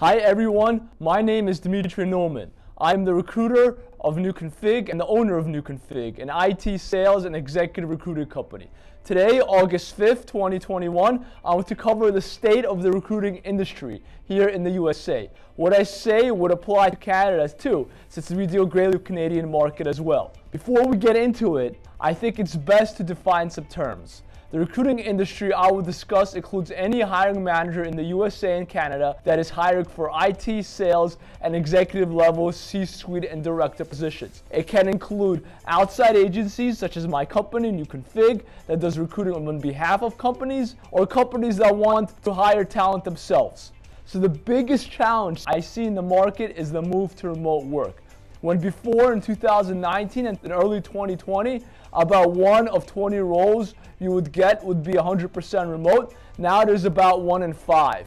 Hi everyone, my name is Dmitry Nulman. I'm the recruiter of New Config and the owner of New Config, an IT sales and executive recruiting company. Today, August 5th, 2021, I want to cover the state of the recruiting industry here in the USA. What I say would apply to Canada too, since we deal greatly with the Canadian market as well. Before we get into it, I think it's best to define some terms. The recruiting industry I will discuss includes any hiring manager in the USA and Canada that is hiring for IT, sales, and executive level C-suite and director positions. It can include outside agencies such as my company, New Config, that does recruiting on behalf of companies, or companies that want to hire talent themselves. So the biggest challenge I see in the market is the move to remote work. When before in 2019 and in early 2020, about 1 of 20 roles you would get would be 100% remote. Now there's about 1 in 5.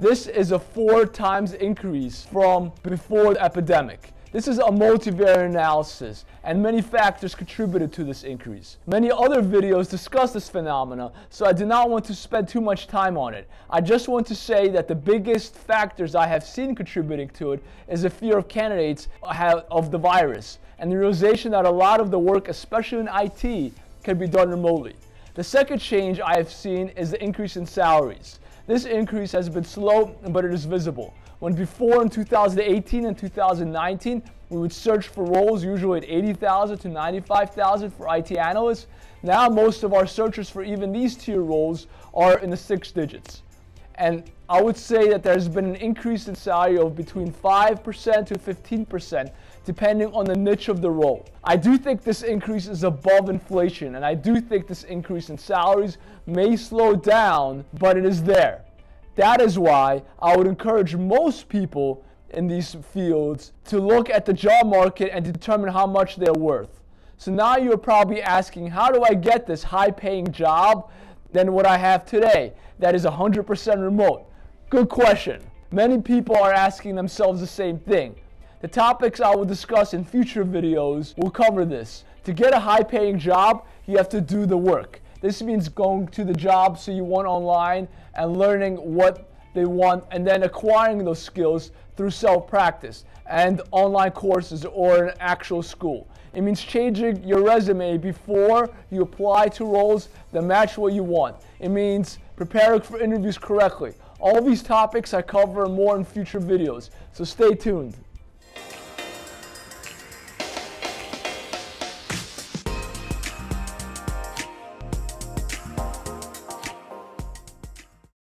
This is a 4 times increase from before the epidemic. This is a multivariate analysis, and many factors contributed to this increase. Many other videos discuss this phenomena, so I do not want to spend too much time on it. I just want to say that the biggest factors I have seen contributing to it is the fear of candidates of the virus, and the realization that a lot of the work, especially in IT, can be done remotely. The second change I have seen is the increase in salaries. This increase has been slow, but it is visible. When before in 2018 and 2019, we would search for roles usually at 80,000 to 95,000 for IT analysts. Now most of our searches for even these tier roles are in the 6 digits. And I would say that there's been an increase in salary of between 5% to 15%, depending on the niche of the role. I do think this increase is above inflation, and I do think this increase in salaries may slow down, but it is there. That is why I would encourage most people in these fields to look at the job market and determine how much they're worth. So now you're probably asking, how do I get this high-paying job than what I have today that is 100% remote? Good question. Many people are asking themselves the same thing. The topics I will discuss in future videos will cover this. To get a high-paying job, you have to do the work. This means going to the job so you want online and learning what they want and then acquiring those skills through self-practice and online courses or an actual school. It means changing your resume before you apply to roles that match what you want. It means preparing for interviews correctly. All these topics I cover more in future videos, so stay tuned.